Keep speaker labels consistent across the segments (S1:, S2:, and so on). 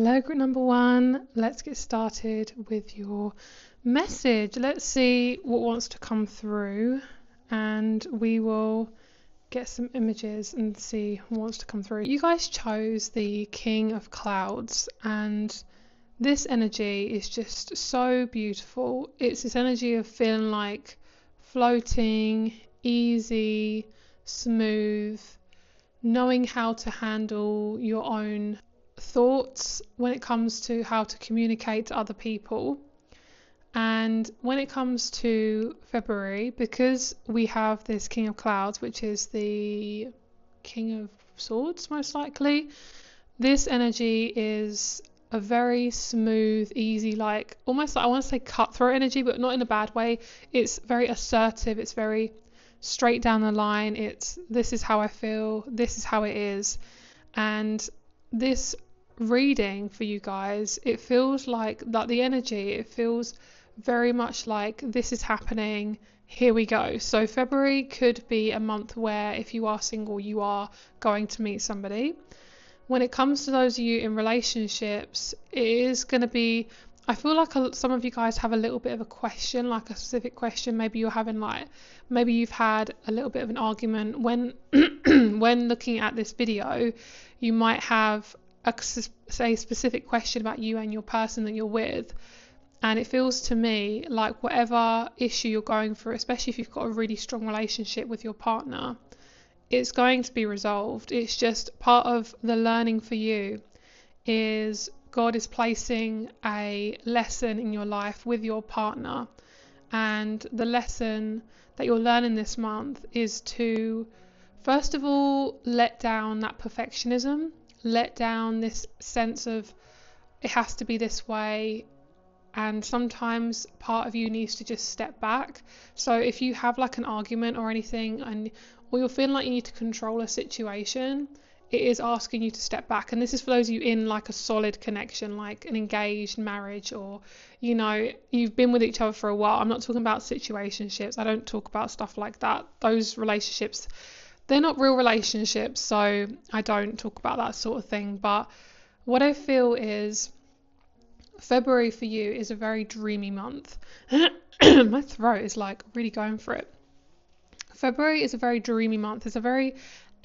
S1: Hello, group number one. Let's get started with your message. Let's see what wants to come through, and we will get some images and see what wants to come through. You guys chose the King of Clouds, and this energy is just so beautiful. It's this energy of feeling like floating, easy, smooth, knowing how to handle your own thoughts when it comes to how to communicate to other people. And when it comes to February, because we have this King of Clouds, which is the King of Swords most likely, this energy is a very smooth, easy, like almost like, I want to say cutthroat energy, but not in a bad way. It's very assertive, it's very straight down the line. It's this is how I feel, this is how it is. And this reading for you guys, it feels like that the energy, it feels very much like this is happening, here we go. So February could be a month where if you are single, you are going to meet somebody. When it comes to those of you in relationships, it is going to be, I feel like some of you guys have a little bit of a question, like a specific question. Maybe you're having maybe you've had a little bit of an argument. When when looking at this video, you might have a specific question about you and your person that you're with. And it feels to me like whatever issue you're going through, especially if you've got a really strong relationship with your partner, it's going to be resolved. It's just part of the learning for you is God is placing a lesson in your life with your partner. And the lesson that you're learning this month is to, first of all, let down that perfectionism, let down this sense of it has to be this way. And sometimes part of you needs to just step back. So if you have like an argument or anything, or you're feeling like you need to control a situation, it is asking you to step back. And this is for those of you in like a solid connection, like an engaged marriage, or you've been with each other for a while. I'm not talking about situationships. I don't talk about stuff like that. Those relationships, they're not real relationships, so I don't talk about that sort of thing. But what I feel is February for you is a very dreamy month. My throat is like really going for it. February is a very dreamy month. It's a very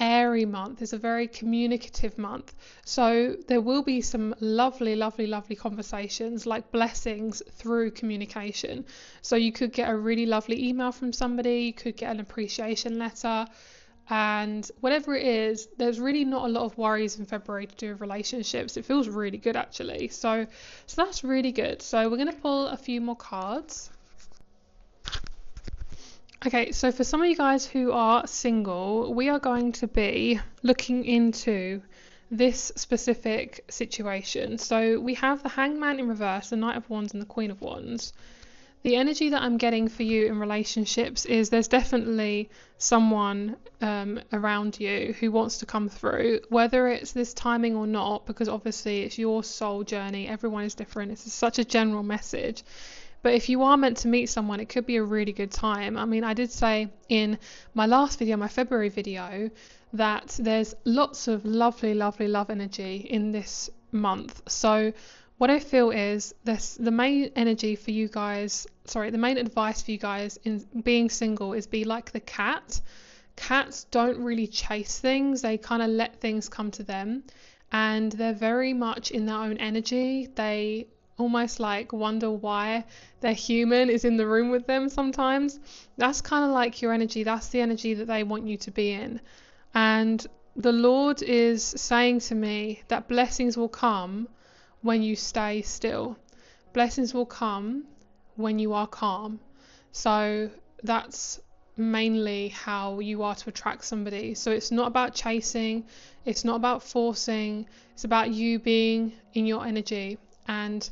S1: airy month. It's a very communicative month. So there will be some lovely, lovely, lovely conversations, like blessings through communication. So you could get a really lovely email from somebody. You could get an appreciation letter. And whatever it is, there's really not a lot of worries in February to do with relationships. It feels really good, actually. So that's really good. So we're going to pull a few more cards. Okay, so for some of you guys who are single, we are going to be looking into this specific situation. So we have the Hangman in reverse, the Knight of Wands and the Queen of Wands. The energy that I'm getting for you in relationships is there's definitely someone around you who wants to come through, whether it's this timing or not, because obviously it's your soul journey. Everyone is different. It's such a general message. But if you are meant to meet someone, it could be a really good time. I mean, I did say in my last video, my February video, that there's lots of lovely, lovely love energy in this month. So what I feel is the main energy for you guys, the main advice for you guys in being single is be like the cat. Cats don't really chase things. They kind of let things come to them. And they're very much in their own energy. They almost like wonder why their human is in the room with them sometimes. That's kind of like your energy. That's the energy that they want you to be in. And the Lord is saying to me that blessings will come when you stay still. Blessings will come when you are calm. So that's mainly how you are to attract somebody. So it's not about chasing, it's not about forcing, it's about you being in your energy. And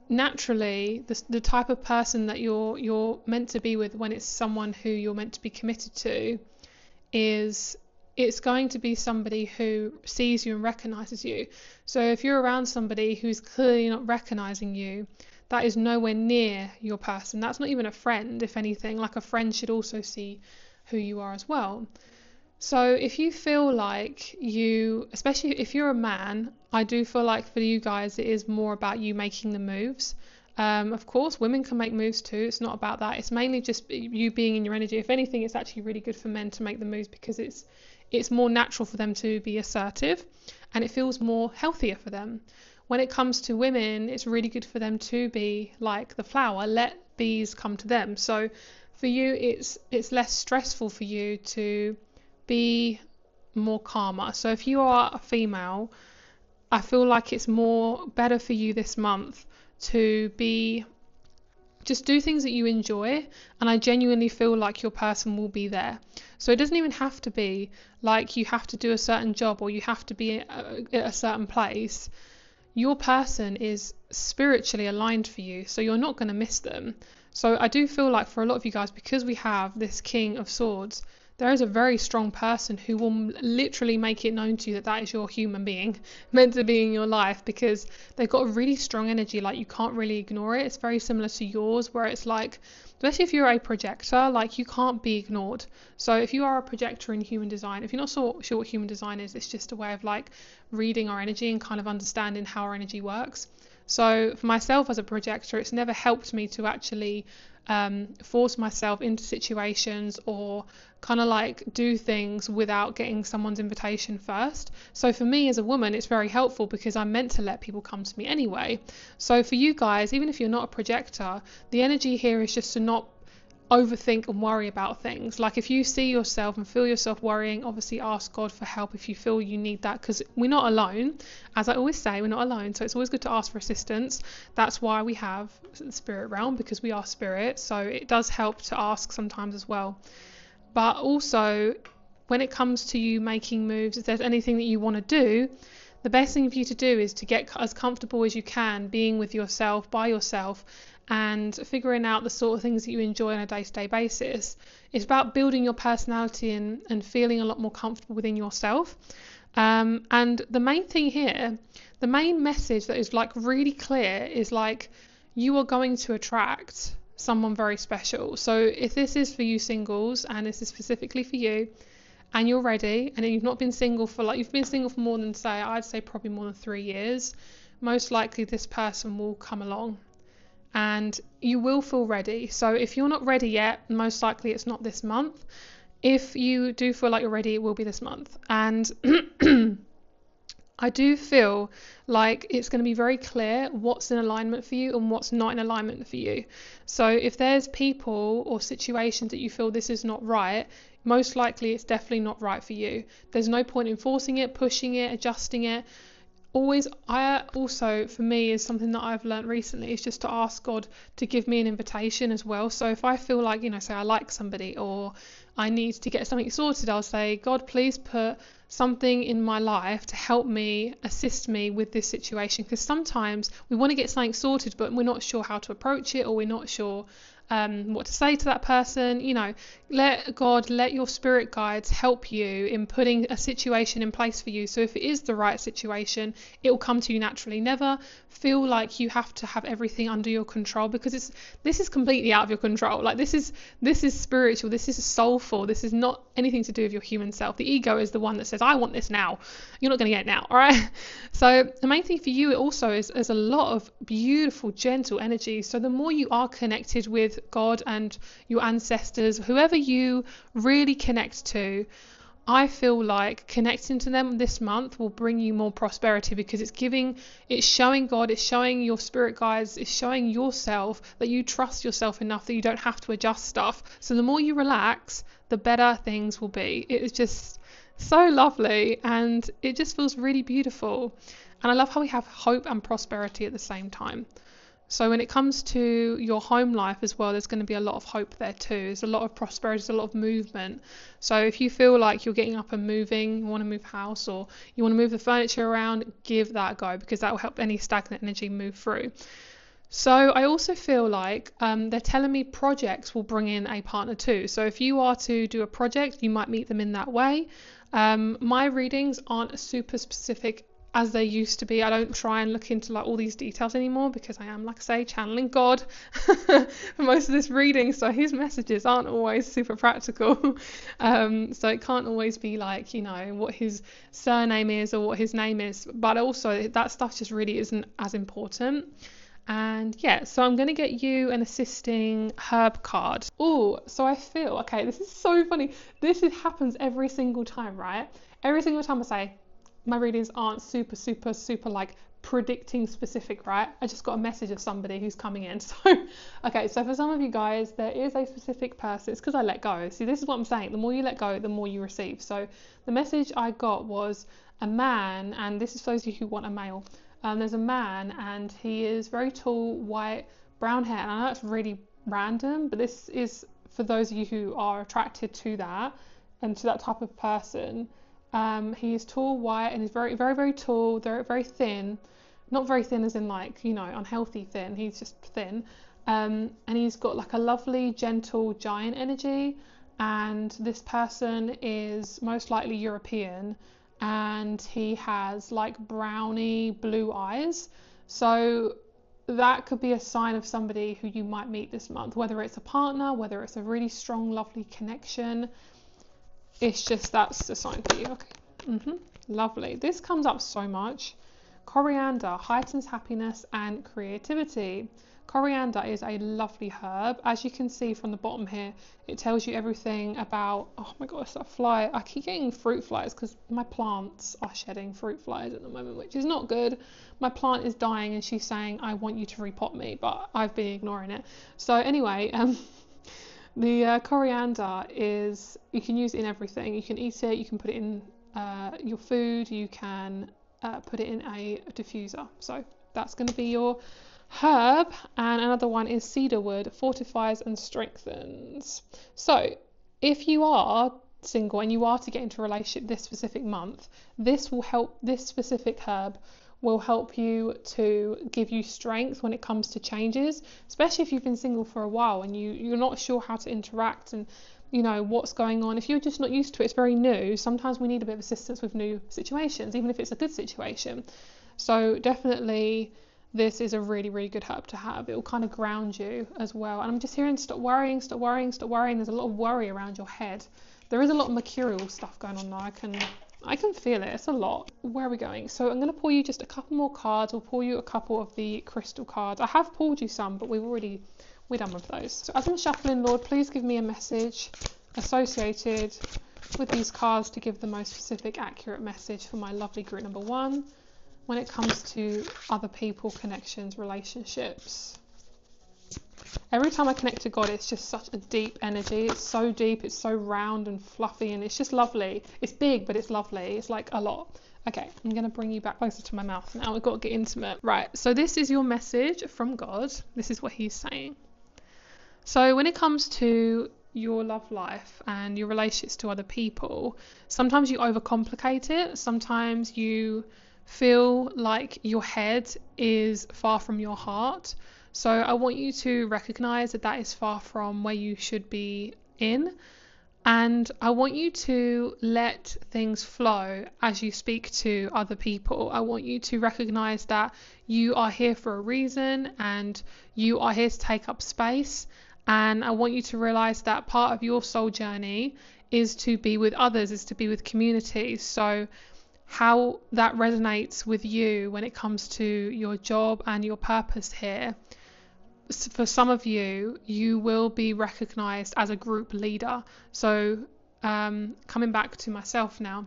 S1: naturally, the type of person that you're meant to be with when it's someone who you're meant to be committed to is it's going to be somebody who sees you and recognizes you. So if you're around somebody who's clearly not recognizing you, that is nowhere near your person. That's not even a friend, if anything. Like a friend should also see who you are as well. So if you feel like especially if you're a man, I do feel like for you guys, it is more about you making the moves. Of course, women can make moves too. It's not about that. It's mainly just you being in your energy. If anything, it's actually really good for men to make the moves because it's more natural for them to be assertive and it feels more healthier for them. When it comes to women, it's really good for them to be like the flower, let bees come to them. So for you, it's less stressful for you to be more calmer. So if you are a female, I feel like it's more better for you this month to just do things that you enjoy, and I genuinely feel like your person will be there. So it doesn't even have to be like you have to do a certain job or you have to be at a certain place. Your person is spiritually aligned for you, so you're not going to miss them. So I do feel like for a lot of you guys, because we have this King of Swords, there is a very strong person who will literally make it known to you that is your human being meant to be in your life, because they've got a really strong energy, like you can't really ignore it. It's very similar to yours, where it's like, especially if you're a projector, like you can't be ignored. So if you are a projector in human design, if you're not so sure what human design is, it's just a way of like reading our energy and kind of understanding how our energy works. So for myself as a projector, it's never helped me to actually force myself into situations or kind of like do things without getting someone's invitation first. So for me as a woman, it's very helpful because I'm meant to let people come to me anyway. So for you guys, even if you're not a projector, the energy here is just to not overthink and worry about things. Like if you see yourself and feel yourself worrying, obviously ask God for help if you feel you need that, because we're not alone. As I always say, we're not alone, so it's always good to ask for assistance. That's why we have the spirit realm, because we are spirit, so it does help to ask sometimes as well. But also when it comes to you making moves, if there's anything that you want to do, the best thing for you to do is to get as comfortable as you can being with yourself, by yourself, and figuring out the sort of things that you enjoy on a day-to-day basis. It's about building your personality and feeling a lot more comfortable within yourself. And the main thing here, the main message that is like really clear is like you are going to attract someone very special. So if this is for you singles and this is specifically for you and you're ready and you've not been single for like, you've been single for more than I'd say probably more than 3 years, most likely this person will come along and you will feel ready. So if you're not ready yet, most likely it's not this month. If you do feel like you're ready, it will be this month. And I do feel like it's going to be very clear what's in alignment for you and what's not in alignment for you. So if there's people or situations that you feel this is not right, most likely it's definitely not right for you. There's no point in forcing it, pushing it, adjusting it. For me, is something that I've learned recently is just to ask God to give me an invitation as well. So if I feel like, say I like somebody or I need to get something sorted, I'll say, God, please put something in my life to help me, assist me with this situation. Because sometimes we want to get something sorted, but we're not sure how to approach it, or we're not sure what to say to that person. Let your spirit guides help you in putting a situation in place for you. So if it is the right situation, it will come to you naturally. Never feel like you have to have everything under your control, because this is completely out of your control. Like this is spiritual, this is soulful, this is not anything to do with your human self. The ego is the one that says, I want this now. You're not going to get it now, all right? So the main thing for you also is a lot of beautiful, gentle energy. So the more you are connected with God and your ancestors, whoever you really connect to, I feel like connecting to them this month will bring you more prosperity, because it's showing God, it's showing your spirit guides, it's showing yourself that you trust yourself enough that you don't have to adjust stuff. So the more you relax, the better things will be. It is just so lovely and it just feels really beautiful. And I love how we have hope and prosperity at the same time. So when it comes to your home life as well, there's going to be a lot of hope there too. There's a lot of prosperity, there's a lot of movement. So if you feel like you're getting up and moving, you want to move house or you want to move the furniture around, give that a go, because that will help any stagnant energy move through. So I also feel like they're telling me projects will bring in a partner too. So if you are to do a project, you might meet them in that way. My readings aren't super specific as they used to be. I don't try and look into like all these details anymore because I am, like I say, channeling God for most of this reading, so his messages aren't always super practical. So it can't always be like, you know, what his surname is or what his name is, but also that stuff just really isn't as important. And yeah, so I'm going to get you an assisting herb card. Oh, so I feel, okay, this is so funny. This happens every single time, right? Every single time I say, my readings aren't super like predicting specific, right? I just got a message of somebody who's coming in. So, okay, so for some of you guys, there is a specific person. It's because I let go. See, this is what I'm saying. The more you let go, the more you receive. So the message I got was a man, and this is for those of you who want a male. There's a man, and he is very tall, white, brown hair. And I know it's really random, but this is for those of you who are attracted to that and to that type of person. He is tall, white, and he's very, very, very tall. They're very thin. Not very thin as in like, you know, unhealthy thin. He's just thin. And he's got like a lovely, gentle, giant energy. And this person is most likely European. And he has like browny blue eyes. So that could be a sign of somebody who you might meet this month. Whether it's a partner, whether it's a really strong, lovely connection. It's just, that's a sign for you. Okay. Lovely. This comes up so much. Coriander heightens happiness and creativity. Coriander is a lovely herb. As you can see from the bottom here, it tells you everything about, oh my gosh, that fly. I keep getting fruit flies because my plants are shedding fruit flies at the moment, which is not good. My plant is dying and she's saying, I want you to repot me, but I've been ignoring it. So anyway, the coriander is, you can use it in everything. You can eat it, you can put it in your food, you can put it in a diffuser. So that's going to be your herb. And another one is cedarwood, fortifies and strengthens. So if you are single and you are to get into a relationship this specific month, this will help, this specific herb will help you to give you strength when it comes to changes, especially if you've been single for a while and you're not sure how to interact and you know what's going on. If you're just not used to it, it's very new. Sometimes we need a bit of assistance with new situations, even if it's a good situation. So definitely this is a really, really good herb to have. It will kind of ground you as well. And I'm just hearing stop worrying, stop worrying, stop worrying. There's a lot of worry around your head. There is a lot of mercurial stuff going on now. I can feel it. It's a lot. Where are we going? So I'm going to pull you just a couple more cards. We'll pull you a couple of the crystal cards. I have pulled you some, but we're done with those. So as I'm shuffling, Lord, please give me a message associated with these cards to give the most specific, accurate message for my lovely group number 1 when it comes to other people, connections, relationships. Every time I connect to God, it's just such a deep energy. It's so deep, it's so round and fluffy, and it's just lovely. It's big, but it's lovely. It's like a lot. Okay, I'm going to bring you back closer to my mouth now. We've got to get intimate. Right, so this is your message from God. This is what he's saying. So when it comes to your love life and your relationships to other people, sometimes you overcomplicate it. Sometimes you feel like your head is far from your heart. So I want you to recognize that that is far from where you should be in. And I want you to let things flow as you speak to other people. I want you to recognize that you are here for a reason and you are here to take up space. And I want you to realize that part of your soul journey is to be with others, is to be with community. So how that resonates with you when it comes to your job and your purpose here. For some of you, you will be recognized as a group leader. So coming back to myself now,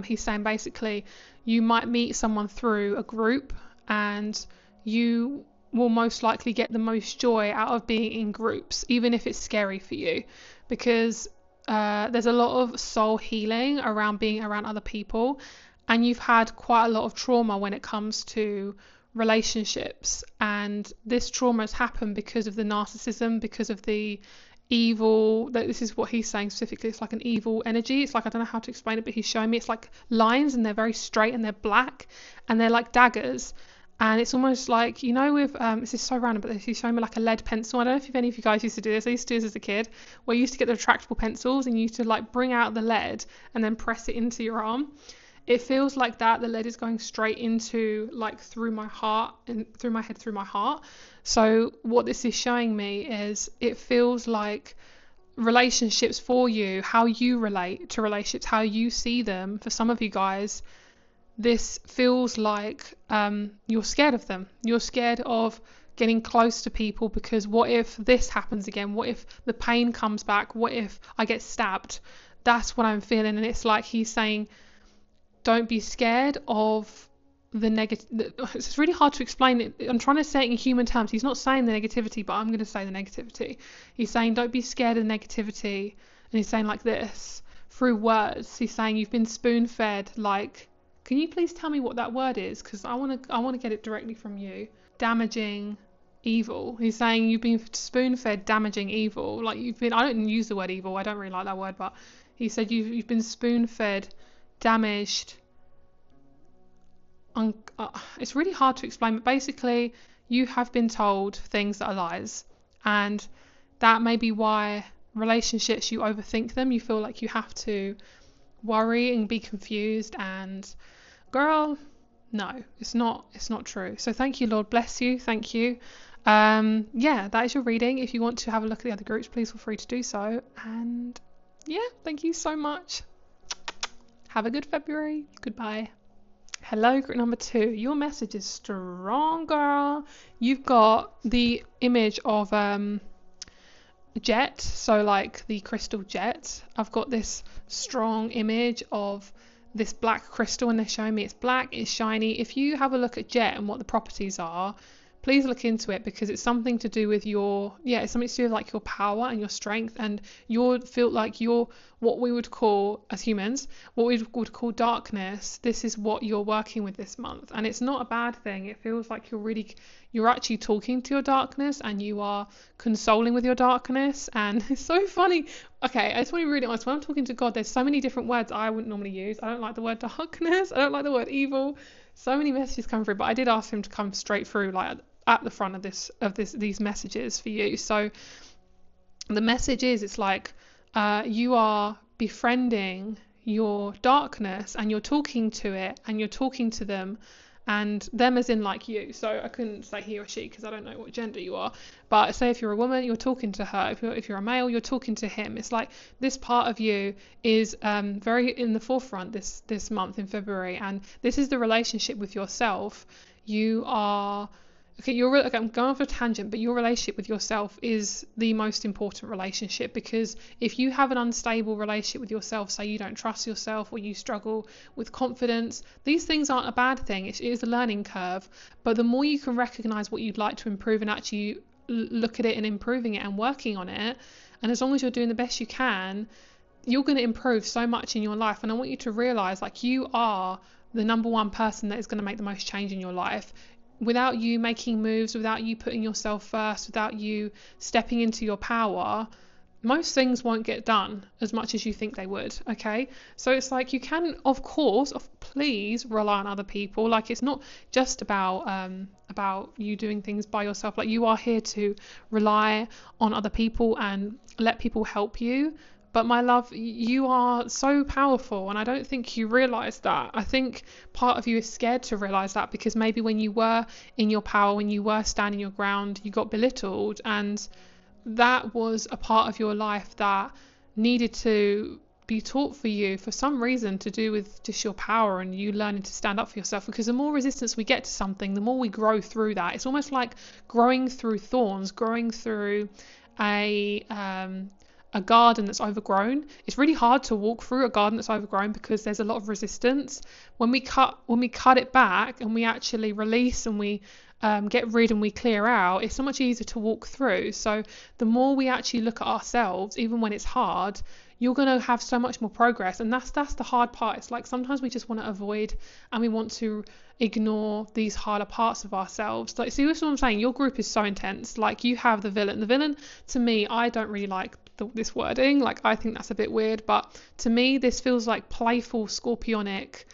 S1: he's saying basically you might meet someone through a group and you will most likely get the most joy out of being in groups, even if it's scary for you, because there's a lot of soul healing around being around other people, and you've had quite a lot of trauma when it comes to relationships, and this trauma has happened because of the narcissism, because of the evil, that this is what he's saying specifically, it's like an evil energy. It's like, I don't know how to explain it, but he's showing me it's like lines and they're very straight and they're black and they're like daggers. And it's almost like, you know, with, this is so random, but he's showing me like a lead pencil. I don't know if any of you guys used to do this. I used to do this as a kid, where you used to get the retractable pencils and you used to like bring out the lead and then press it into your arm. It feels like that the lead is going straight into, like, through my heart and through my head, through my heart. So what this is showing me is it feels like relationships for you, how you relate to relationships, how you see them. For some of you guys, this feels like you're scared of them. You're scared of getting close to people because what if this happens again? What if the pain comes back? What if I get stabbed? That's what I'm feeling. And it's like he's saying, don't be scared of the negative. It's really hard to explain it. I'm trying to say it in human terms. He's not saying the negativity, but I'm going to say the negativity. He's saying don't be scared of the negativity. And he's saying like this through words. He's saying you've been spoon fed. Like, can you please tell me what that word is? Because I want to get it directly from you. Damaging evil. He's saying you've been spoon fed damaging evil. Like you've been, I don't use the word evil. I don't really like that word, but he said you've been spoon fed damaged. It's really hard to explain, but basically you have been told things that are lies, and that may be why relationships, you overthink them. You feel like you have to worry and be confused, and girl, no, it's not true. So thank you, Lord, bless you, thank you. Yeah, that is your reading. If you want to have a look at the other groups, please feel free to do so. And yeah, thank you so much. Have a good February. Goodbye. Hello, group number 2. Your message is strong, girl. You've got the image of jet, so like the crystal jet. I've got this strong image of this black crystal, and they're showing me it's black, it's shiny. If you have a look at jet and what the properties are, please look into it, because it's something to do with it's something to do with like your power and your strength, and you feel like you're what we would call, as humans, what we would call darkness. This is what you're working with this month, and it's not a bad thing. It feels like you're actually talking to your darkness, and you are consoling with your darkness. And it's so funny. Okay, I just want to be really honest. When I'm talking to God, there's so many different words I wouldn't normally use. I don't like the word darkness. I don't like the word evil. So many messages come through, but I did ask him to come straight through, like at the front of these messages for you. So the message is, it's like you are befriending your darkness, and you're talking to it, and you're talking to them, and them as in like you. So I couldn't say he or she because I don't know what gender you are, but say if you're a woman, you're talking to her. If you're a male, you're talking to him. It's like this part of you is very in the forefront this month in February, and this is the relationship with yourself. You are okay, I'm going off a tangent, but your relationship with yourself is the most important relationship, because if you have an unstable relationship with yourself, say you don't trust yourself or you struggle with confidence, these things aren't a bad thing. It is a learning curve, but the more you can recognize what you'd like to improve and actually look at it and improving it and working on it, and as long as you're doing the best you can, you're going to improve so much in your life. And I want you to realize, like, you are the number one person that is going to make the most change in your life. Without you making moves, without you putting yourself first, without you stepping into your power, most things won't get done as much as you think they would. Okay, so it's like you can, of course, please rely on other people. Like, it's not just about you doing things by yourself. Like, you are here to rely on other people and let people help you. But my love, you are so powerful, and I don't think you realise that. I think part of you is scared to realise that, because maybe when you were in your power, when you were standing your ground, you got belittled, and that was a part of your life that needed to be taught for you for some reason, to do with just your power and you learning to stand up for yourself. Because the more resistance we get to something, the more we grow through that. It's almost like growing through thorns, growing through a garden that's overgrown. It's really hard to walk through a garden that's overgrown because there's a lot of resistance. When we cut it back and we actually release and we get rid and we clear out, it's so much easier to walk through. So the more we actually look at ourselves, even when it's hard, you're going to have so much more progress. And that's the hard part. It's like sometimes we just want to avoid and we want to ignore these harder parts of ourselves. Like, see, this is what I'm saying. Your group is so intense. Like, you have the villain. The villain, to me, I don't really like this wording. Like, I think that's a bit weird, but to me this feels like playful scorpionic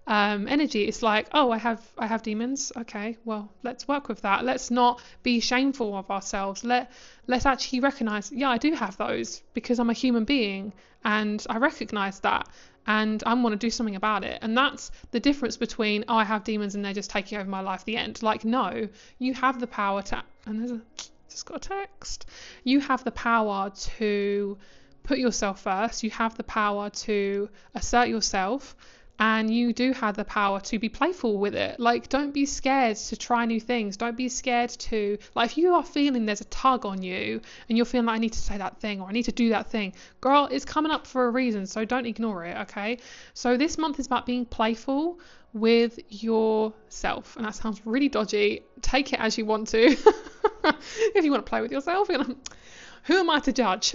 S1: energy. It's like, oh, I have demons. Okay, well, let's work with that. Let's not be shameful of ourselves. Let's actually recognize, yeah, I do have those, because I'm a human being and I recognize that. and I want to do something about it. And that's the difference between, oh, I have demons and they're just taking over my life, the end. Like, no, you have the power to, and just got a text. You have the power to put yourself first. You have the power to assert yourself. And you do have the power to be playful with it. Like, don't be scared to try new things. Don't be scared to, like, if you are feeling there's a tug on you and you're feeling like, I need to say that thing or I need to do that thing, girl, it's coming up for a reason. So don't ignore it. Okay. So this month is about being playful with yourself. And that sounds really dodgy. Take it as you want to. If you want to play with yourself, who am I to judge?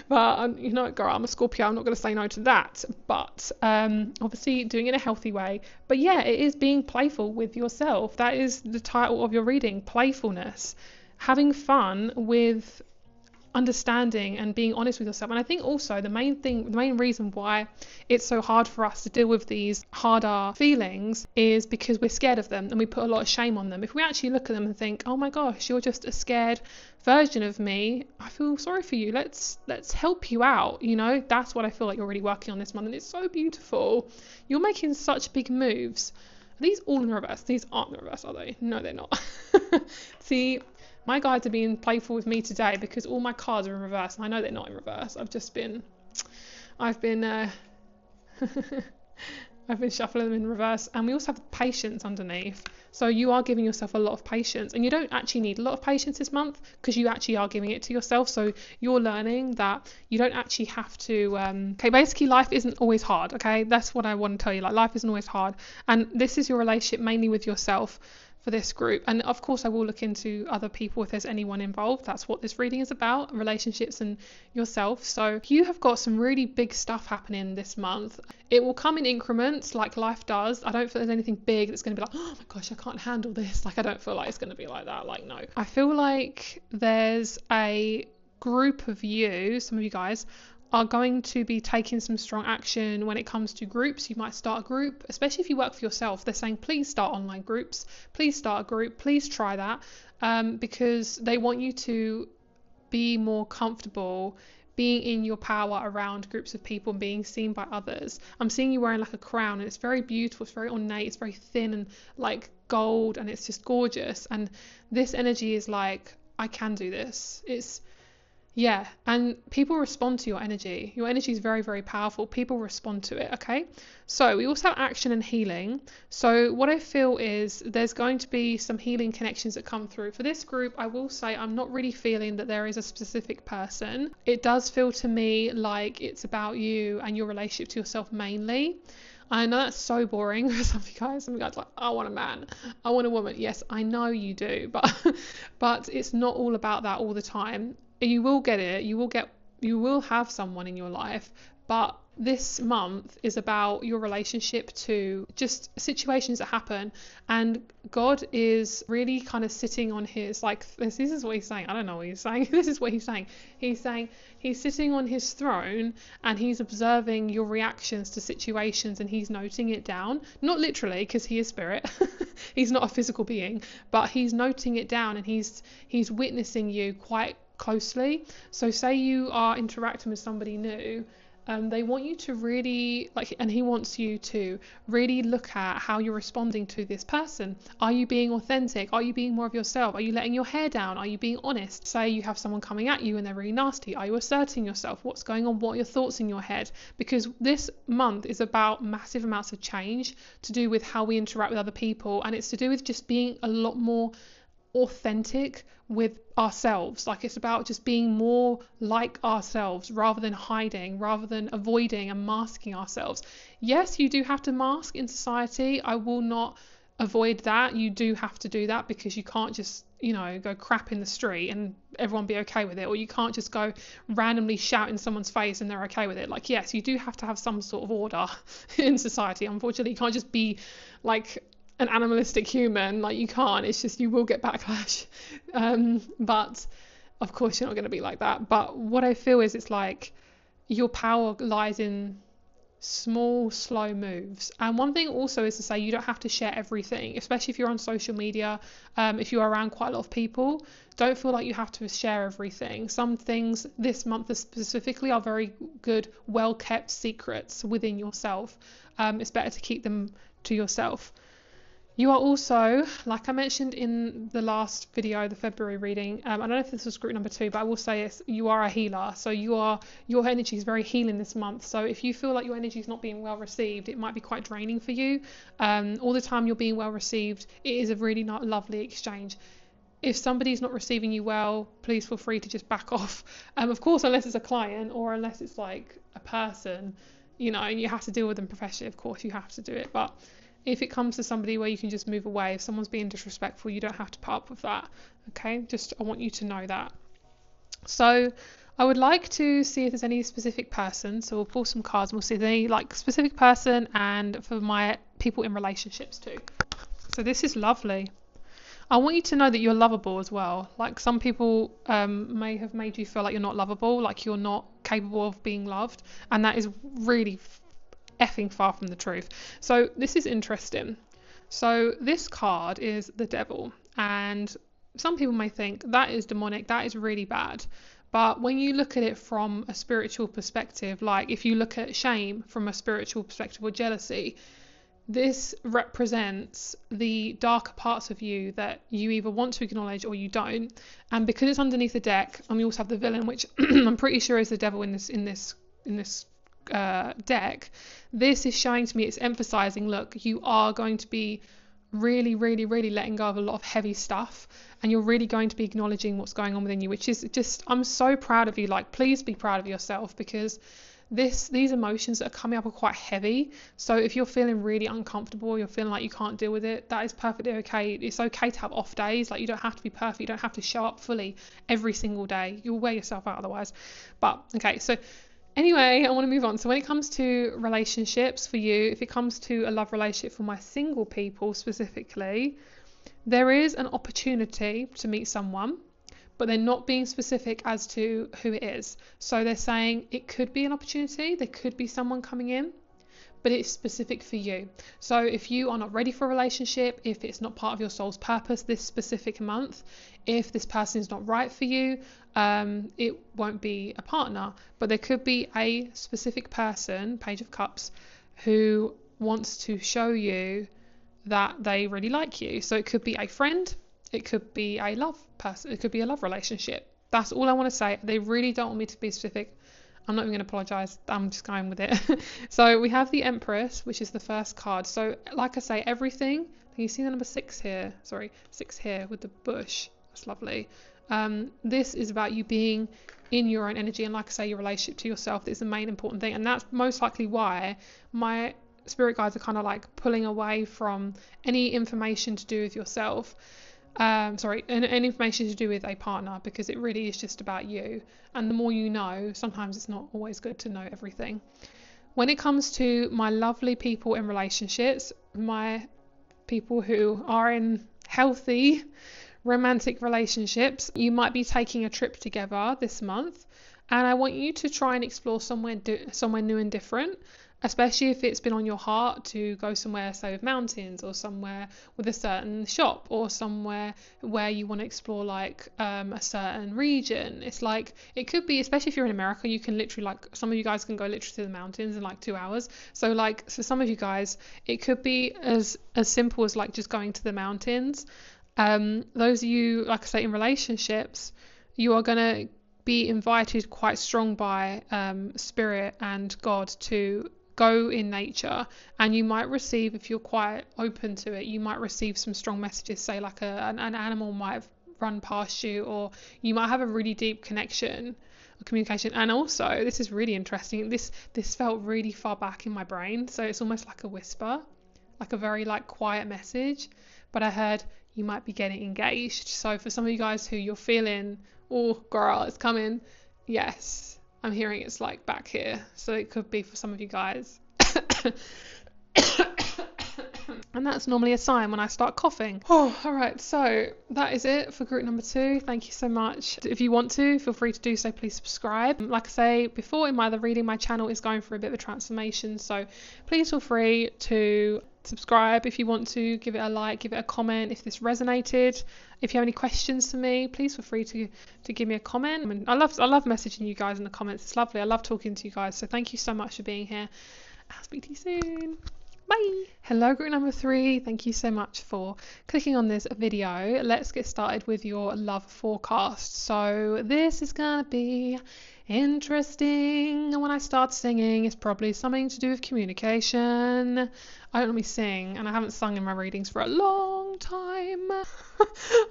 S1: But you know, girl, I'm a Scorpio. I'm not going to say no to that. But obviously doing it in a healthy way. But yeah, it is being playful with yourself. That is the title of your reading, playfulness. Having fun with understanding and being honest with yourself. And I think also the main reason why it's so hard for us to deal with these harder feelings is because we're scared of them and we put a lot of shame on them. If we actually look at them and think, oh my gosh, you're just a scared version of me, I feel sorry for you, let's help you out. You know, that's what I feel like you're really working on this month, and it's so beautiful. You're making such big moves. Are these all in reverse? These aren't in reverse, are they? No, they're not. See, my guides are being playful with me today because all my cards are in reverse, and I know they're not in reverse. I've been shuffling them in reverse. And we also have patience underneath. So you are giving yourself a lot of patience, and you don't actually need a lot of patience this month because you actually are giving it to yourself. So you're learning that you don't actually have to, basically life isn't always hard. Okay. That's what I want to tell you. Like, life isn't always hard. And this is your relationship mainly with yourself for this group. And of course I will look into other people if there's anyone involved. That's what this reading is about, relationships and yourself. So you have got some really big stuff happening this month. It will come in increments like life does. I don't feel there's anything big that's going to be like, oh my gosh, I can't handle this. Like, I don't feel like it's going to be like that. Like, no. I feel like there's a group of you, some of you guys, are going to be taking some strong action when it comes to groups. You might start a group, especially if you work for yourself. They're saying, please start online groups, please start a group, please try that, because they want you to be more comfortable being in your power around groups of people and being seen by others. I'm seeing you wearing like a crown, and it's very beautiful, it's very ornate, it's very thin and like gold, and it's just gorgeous. And this energy is like, I can do this. Yeah, and people respond to your energy. Your energy is very, very powerful. People respond to it, okay? So we also have action and healing. So what I feel is there's going to be some healing connections that come through. For this group, I will say I'm not really feeling that there is a specific person. It does feel to me like it's about you and your relationship to yourself mainly. I know that's so boring for some of you guys. Some of you guys are like, I want a man, I want a woman. Yes, I know you do, but it's not all about that all the time. You will get it. You will have someone in your life, but this month is about your relationship to just situations that happen, and God is really kind of sitting on his, like, this is what he's saying. I don't know what he's saying. This is what he's saying. He's saying he's sitting on his throne and he's observing your reactions to situations, and he's noting it down. Not literally, because he is spirit. He's not a physical being, but he's noting it down, and he's witnessing you quite closely. So say you are interacting with somebody new, they want you to really and he wants you to really look at how you're responding to this person. Are you being authentic? Are you being more of yourself? Are you letting your hair down? Are you being honest? Say you have someone coming at you and they're really nasty. Are you asserting yourself? What's going on? What are your thoughts in your head? Because this month is about massive amounts of change to do with how we interact with other people, and it's to do with just being a lot more authentic with ourselves. Like, it's about just being more like ourselves rather than hiding, rather than avoiding and masking ourselves. Yes, you do have to mask in society. I will not avoid that. You do have to do that because you can't just, go crap in the street and everyone be okay with it, or you can't just go randomly shout in someone's face and they're okay with it. Like, yes, you do have to have some sort of order in society. Unfortunately, you can't just be like an animalistic human. Like, you can't. It's just, you will get backlash, but of course you're not going to be like that. But what I feel is, it's like your power lies in small, slow moves. And one thing also is to say you don't have to share everything, especially if you're on social media. If you're around quite a lot of people, don't feel like you have to share everything. Some things this month specifically are very good, well-kept secrets within yourself. It's better to keep them to yourself. You are also, like I mentioned in the last video, the February reading, I don't know if this was group number 2, but I will say you are a healer. So your energy is very healing this month. So if you feel like your energy is not being well received, it might be quite draining for you. All the time you're being well received, it is a really lovely exchange. If somebody's not receiving you well, please feel free to just back off. Of course, unless it's a client or unless it's like a person, and you have to deal with them professionally, of course you have to do it. But if it comes to somebody where you can just move away, if someone's being disrespectful, you don't have to put up with that. Okay, I want you to know that. So I would like to see if there's any specific person. So we'll pull some cards and we'll see if there's any like specific person, and for my people in relationships too. So this is lovely. I want you to know that you're lovable as well. Like some people may have made you feel like you're not lovable, like you're not capable of being loved, and that is really effing far from the truth. So this is interesting. So this card is the devil, and some people may think that is demonic, that is really bad. But when you look at it from a spiritual perspective, like if you look at shame from a spiritual perspective or jealousy, this represents the darker parts of you that you either want to acknowledge or you don't. And because it's underneath the deck, and we also have the villain, which I'm pretty sure is the devil in this deck, this is showing to me, it's emphasizing, look, you are going to be really, really, really letting go of a lot of heavy stuff, and you're really going to be acknowledging what's going on within you, which is just, I'm so proud of you. Like, please be proud of yourself, because these emotions that are coming up are quite heavy. So if you're feeling really uncomfortable, you're feeling like you can't deal with it, that is perfectly okay. It's okay to have off days. Like, you don't have to be perfect, you don't have to show up fully every single day, you'll wear yourself out otherwise. But okay, so anyway, I want to move on. So when it comes to relationships for you, if it comes to a love relationship for my single people specifically, there is an opportunity to meet someone, but they're not being specific as to who it is. So they're saying it could be an opportunity, there could be someone coming in, but it's specific for you. So if you are not ready for a relationship, if it's not part of your soul's purpose this specific month, if this person is not right for you, it won't be a partner. But there could be a specific person, Page of Cups, who wants to show you that they really like you. So it could be a friend, it could be a love person, it could be a love relationship. That's all I want to say. They really don't want me to be specific. I'm not even going to apologize, I'm just going with it. So we have the Empress, which is the first card. So like I say, everything, can you see the number 6 here? Sorry, 6 here with the bush. That's lovely. This is about you being in your own energy, and like I say, your relationship to yourself is the main important thing, and that's most likely why my spirit guides are kind of like pulling away from any information to do with yourself. And information to do with a partner, because it really is just about you, and the more you know, sometimes it's not always good to know everything. When it comes to my lovely people in relationships, my people who are in healthy romantic relationships, you might be taking a trip together this month, and I want you to try and explore somewhere new and different, especially if it's been on your heart to go somewhere, say with mountains, or somewhere with a certain shop, or somewhere where you want to explore like a certain region. It's like, it could be, especially if you're in America, you can literally, like, some of you guys can go literally to the mountains in like 2 hours. So like, for some of you guys, it could be as simple as like just going to the mountains. Those of you, like I say, in relationships, you are going to be invited quite strong by spirit and God to go in nature, and you might receive, if you're quite open to it, you might receive some strong messages, say like an animal might have run past you, or you might have a really deep connection or communication. And also, this is really interesting, this felt really far back in my brain, so it's almost like a whisper, like a very like quiet message, but I heard you might be getting engaged. So for some of you guys who you're feeling, oh girl, it's coming, yes, I'm hearing it's like back here. So it could be for some of you guys. I'm And that's normally a sign when I start coughing. Oh, all right. So that is it for group number 2. Thank you so much. If you want to, feel free to do so. Please subscribe. Like I say before in my other reading, my channel is going through a bit of a transformation. So please feel free to subscribe if you want to, give it a like, give it a comment if this resonated. If you have any questions for me, please feel free to give me a comment. I mean, I love messaging you guys in the comments. It's lovely. I love talking to you guys. So thank you so much for being here. I'll speak to you soon. Bye. Hello, group number 3. Thank you so much for clicking on this video. Let's get started with your love forecast. So this is gonna be interesting. And when I start singing, it's probably something to do with communication. I don't normally sing, and I haven't sung in my readings for a long time.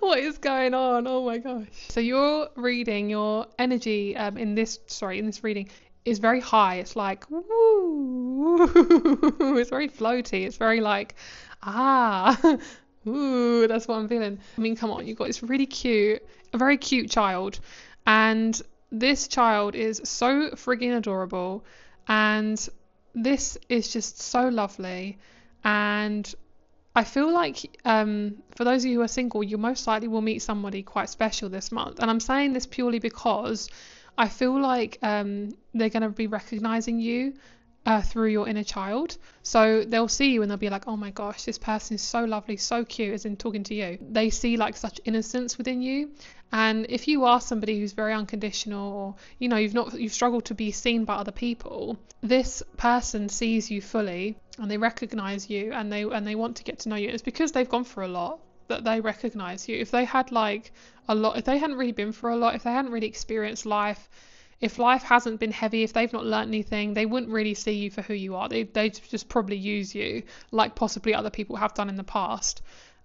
S1: What is going on? Oh my gosh. So your reading, your energy in this reading is very high. It's like woo. It's very floaty. It's very like ooh, that's what I'm feeling. I mean, come on, you've got this really cute, a very cute child, and this child is so frigging adorable, and this is just so lovely. And I feel like for those of you who are single, you most likely will meet somebody quite special this month. And I'm saying this purely because I feel like they're going to be recognizing you through your inner child. So they'll see you and they'll be like, oh my gosh, this person is so lovely, so cute, as in talking to you. They see like such innocence within you. And if you are somebody who's very unconditional, or you've struggled to be seen by other people, this person sees you fully and they recognize you, and they want to get to know you. It's because they've gone through a lot that they recognize you. If they had like a lot, if they hadn't really been through a lot, if they hadn't really experienced life, if life hasn't been heavy, if they've not learnt anything, they wouldn't really see you for who you are. They just probably use you like possibly other people have done in the past.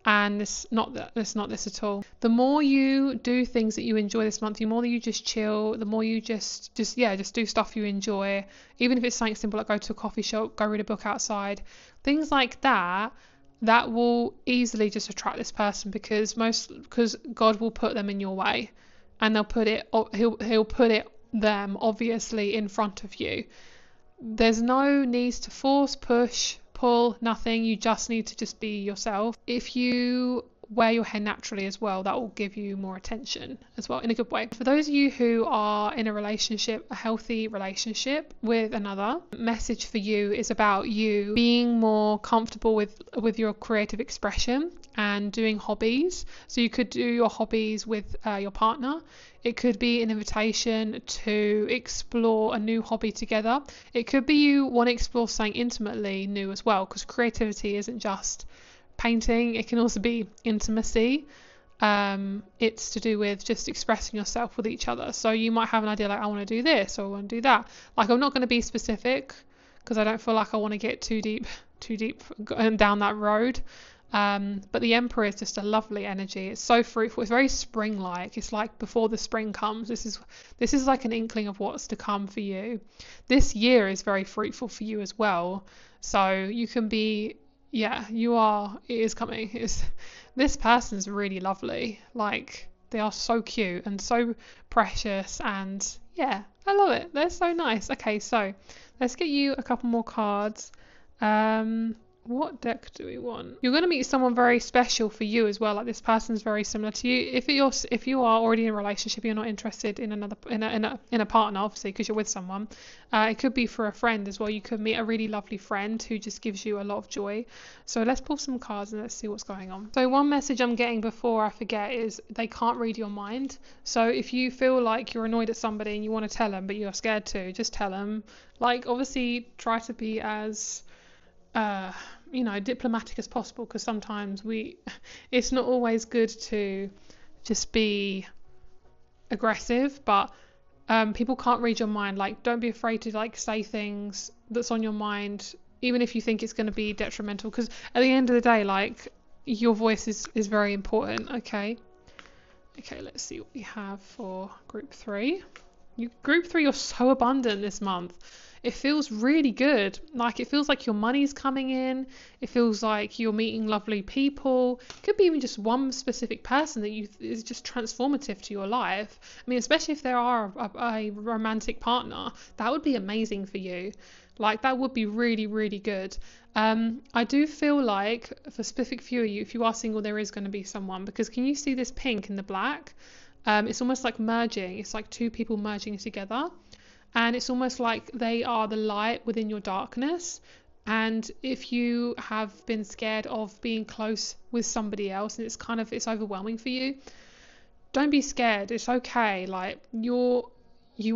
S1: And it's not this at all. The more you do things that you enjoy this month, the more that you just chill, the more you just do stuff you enjoy, even if it's something simple like go to a coffee shop, go read a book outside, things like that will easily just attract this person, because God will put them in your way, and he'll put them obviously in front of you. There's no need to force, push, pull, nothing. You just need to just be yourself. If you wear your hair naturally as well, that will give you more attention as well, in a good way. For those of you who are in a relationship, a healthy relationship with another, message for you is about you being more comfortable with your creative expression and doing hobbies. So you could do your hobbies with your partner. It could be an invitation to explore a new hobby together. It could be you want to explore something intimately new as well, because creativity isn't just painting. It can also be intimacy. It's to do with just expressing yourself with each other. So you might have an idea like, I want to do this or I want to do that. Like, I'm not going to be specific because I don't feel like I want to get too deep down that road. But the Emperor is just a lovely energy. It's so fruitful. It's very spring-like. It's like before the spring comes. This is like an inkling of what's to come for you. This year is very fruitful for you as well. So you can be, it is coming. This person's really lovely. Like, they are so cute and so precious, and yeah, I love it. They're so nice. Okay, so let's get you a couple more cards. What deck do we want? You're going to meet someone very special for you as well. Like, this person's very similar to you. If you are already in a relationship, you're not interested in a partner, obviously, because you're with someone. It could be for a friend as well. You could meet a really lovely friend who just gives you a lot of joy. So let's pull some cards and let's see what's going on. So one message I'm getting before I forget is they can't read your mind. So if you feel like you're annoyed at somebody and you want to tell them, but you're scared to, just tell them. Like, obviously try to be as diplomatic as possible, because sometimes it's not always good to just be aggressive, but people can't read your mind. Like, don't be afraid to like say things that's on your mind, even if you think it's going to be detrimental, because at the end of the day, like, your voice is very important. Okay, let's see what we have for group 3. Group 3, you're so abundant this month. It feels really good. Like, it feels like your money's coming in. It feels like you're meeting lovely people. Could be even just one specific person that is just transformative to your life. I mean, especially if there are a romantic partner, that would be amazing for you. Like, that would be really, really good. I do feel like for a specific few of you, if you are single, there is going to be someone, because can you see this pink and the black? It's almost like merging. It's like two people merging together. And it's almost like they are the light within your darkness. And if you have been scared of being close with somebody else and it's overwhelming for you, don't be scared. It's okay. Like, you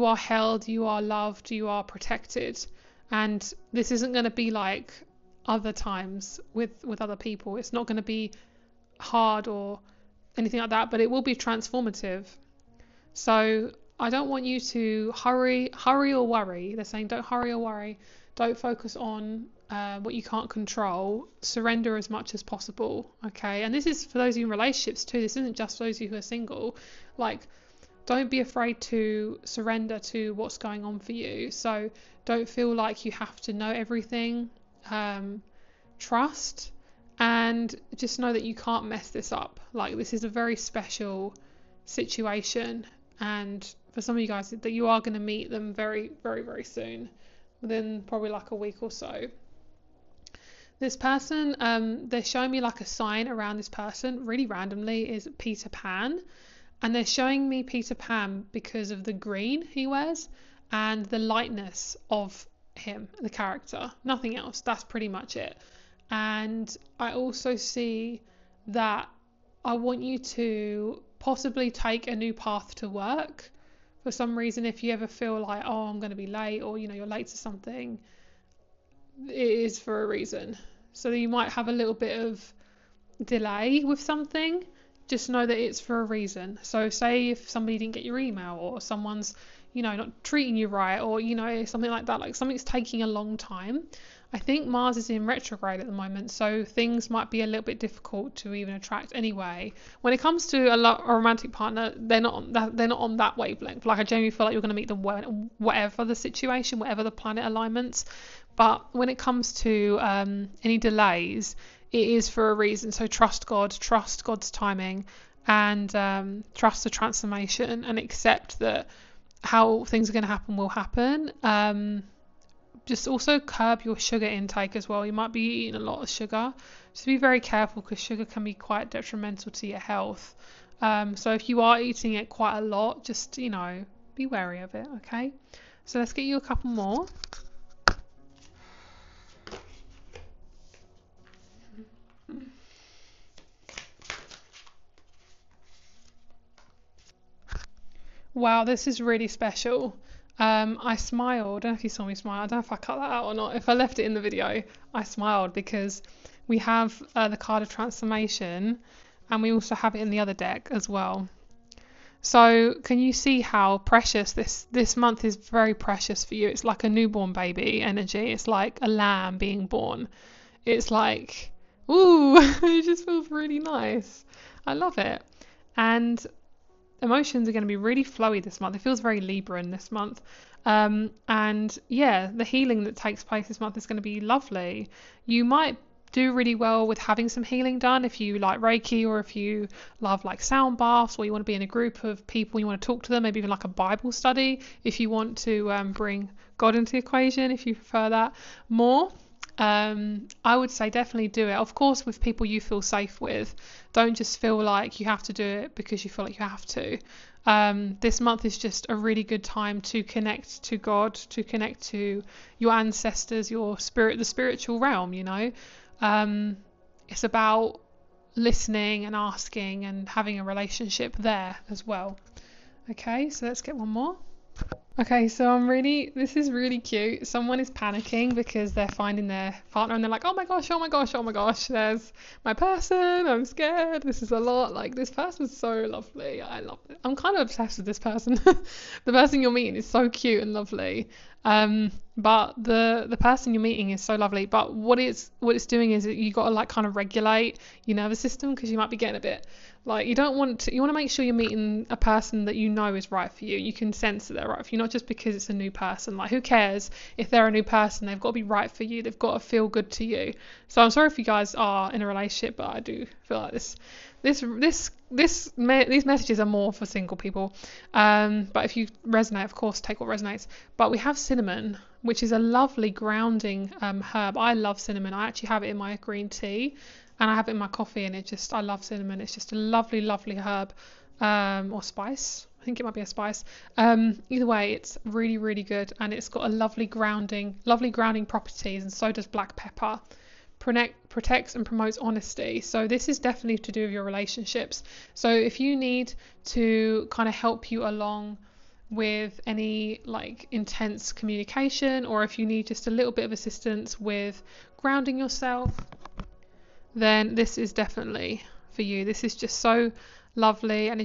S1: are held, you are loved, you are protected. And this isn't going to be like other times with other people. It's not going to be hard or anything like that, but it will be transformative. So I don't want you to hurry or worry. They're saying don't hurry or worry. Don't focus on what you can't control. Surrender as much as possible. Okay. And this is for those of you in relationships too. This isn't just for those of you who are single. Like, don't be afraid to surrender to what's going on for you. So don't feel like you have to know everything. Trust, and just know that you can't mess this up. Like, this is a very special situation, and for some of you guys that you are going to meet them very, very, very soon, within probably like a week or so. This person, they're showing me like a sign around this person really randomly is Peter Pan, and they're showing me Peter Pan because of the green he wears and the lightness of him, the character, nothing else. That's pretty much it. And I also see that I want you to possibly take a new path to work. For some reason, if you ever feel like, oh, I'm going to be late, or you're late to something, it is for a reason. So you might have a little bit of delay with something. Just know that it's for a reason. So say if somebody didn't get your email, or someone's not treating you right, or something like that, like something's taking a long time. I think Mars is in retrograde at the moment, so things might be a little bit difficult to even attract anyway. When it comes to a romantic partner, they're not on that wavelength. Like, I genuinely feel like you're going to meet them whatever the situation, whatever the planet alignments. But when it comes to any delays, it is for a reason. So trust God, trust God's timing, and trust the transformation, and accept that how things are going to happen will happen. Just also curb your sugar intake as well. You might be eating a lot of sugar. Just be very careful, because sugar can be quite detrimental to your health. So if you are eating it quite a lot, just, be wary of it, okay? So let's get you a couple more. Wow, this is really special. I smiled. I don't know if you saw me smile. I don't know if I cut that out or not. If I left it in the video, I smiled because we have the card of transformation, and we also have it in the other deck as well. So can you see how precious this month is? Very precious for you. It's like a newborn baby energy. It's like a lamb being born. It's like, ooh, it just feels really nice. I love it. And emotions are going to be really flowy this month. It feels very Libran this month. And yeah, the healing that takes place this month is going to be lovely. You might do really well with having some healing done if you like Reiki, or if you love like sound baths, or you want to be in a group of people, you want to talk to them, maybe even like a Bible study if you want to bring God into the equation, if you prefer that more. I would say definitely do it. Of course, with people you feel safe with. Don't just feel like you have to do it because you feel like you have to. This month is just a really good time to connect to God, to connect to your ancestors, your spirit, the spiritual realm, It's about listening and asking and having a relationship there as well. Okay, so let's get one more. Okay, so this is really cute. Someone is panicking because they're finding their partner, and they're like, oh my gosh, there's my person, I'm scared, this is a lot. Like, this person's so lovely. I love it. I'm kind of obsessed with this person. The person you're meeting is so cute and lovely. But the person you're meeting is so lovely. But what it's doing is you got to like kind of regulate your nervous system, because you might be getting a bit like, you want to make sure you're meeting a person that you know is right for you. You can sense that they're right for you, not just because it's a new person. Like, who cares if they're a new person? They've got to be right for you. They've got to feel good to you. So I'm sorry if you guys are in a relationship, but I do feel like these messages are more for single people. But if you resonate, of course, take what resonates. But we have cinnamon, which is a lovely grounding herb. I love cinnamon. I actually have it in my green tea, and I have it in my coffee, and I love cinnamon. It's just a lovely, lovely herb, or spice. I think it might be a spice. Either way, it's really, really good, and it's got a lovely grounding properties, and so does black pepper. Protects and promotes honesty. So this is definitely to do with your relationships. So if you need to kind of help you along with any like intense communication, or if you need just a little bit of assistance with grounding yourself, then this is definitely for you. This is just so lovely, and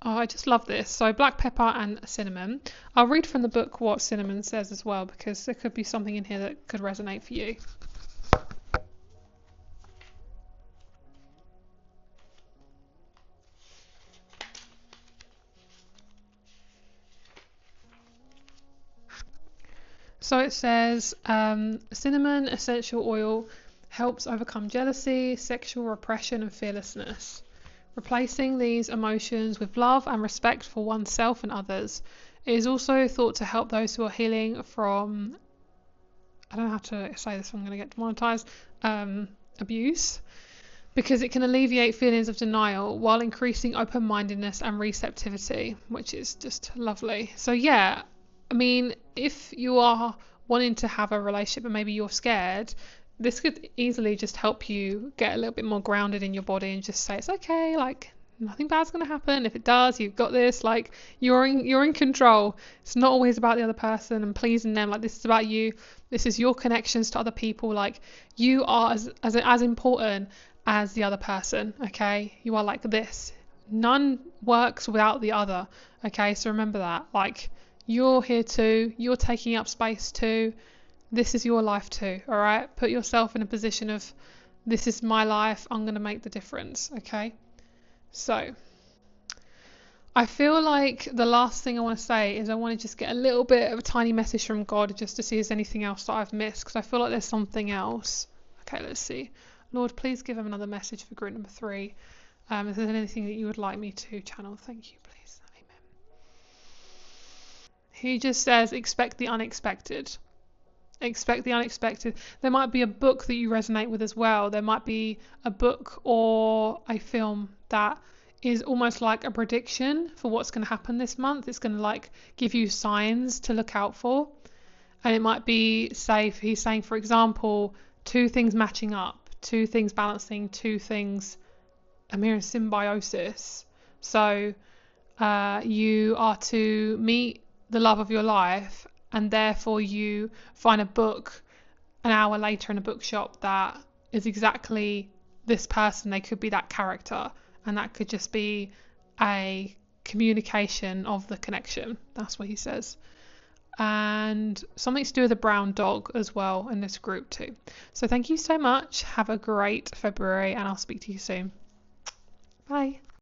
S1: I just love this. So black pepper and cinnamon. I'll read from the book what cinnamon says as well, because there could be something in here that could resonate for you. So it says, cinnamon essential oil helps overcome jealousy, sexual repression, and fearlessness, replacing these emotions with love and respect for oneself and others. It is also thought to help those who are healing from, I don't know how to say this, I'm going to get demonetized, abuse, because it can alleviate feelings of denial while increasing open-mindedness and receptivity, which is just lovely. So yeah, I mean, if you are wanting to have a relationship and maybe you're scared, this could easily just help you get a little bit more grounded in your body and just say it's okay, like nothing bad's going to happen. If it does, you've got this, like you're in control. It's not always about the other person and pleasing them. Like, this is about you. This is your connections to other people. Like, you are as important as the other person, okay? You are like this. None works without the other, okay? So remember that. Like, you're here too. You're taking up space too. This is your life too, all right? Put yourself in a position of, this is my life. I'm going to make the difference, okay? So I feel like the last thing I want to say is I want to just get a little bit of a tiny message from God, just to see if there's anything else that I've missed, because I feel like there's something else. Okay, let's see. Lord, please give him another message for group number 3. If there's anything that you would like me to channel, thank you, please. Amen. He just says, expect the unexpected. Expect the unexpected. There might be a book that you resonate with as well. There might be a book or a film that is almost like a prediction for what's going to happen this month. It's going to like give you signs to look out for. And it might be safe. He's saying, for example, 2 things matching up, 2 things balancing, 2 things, I'm hearing symbiosis. So you are to meet the love of your life, and therefore you find a book an hour later in a bookshop that is exactly this person. They could be that character, and that could just be a communication of the connection. That's what he says. And something to do with a brown dog as well in this group too. So thank you so much. Have a great February, and I'll speak to you soon. Bye.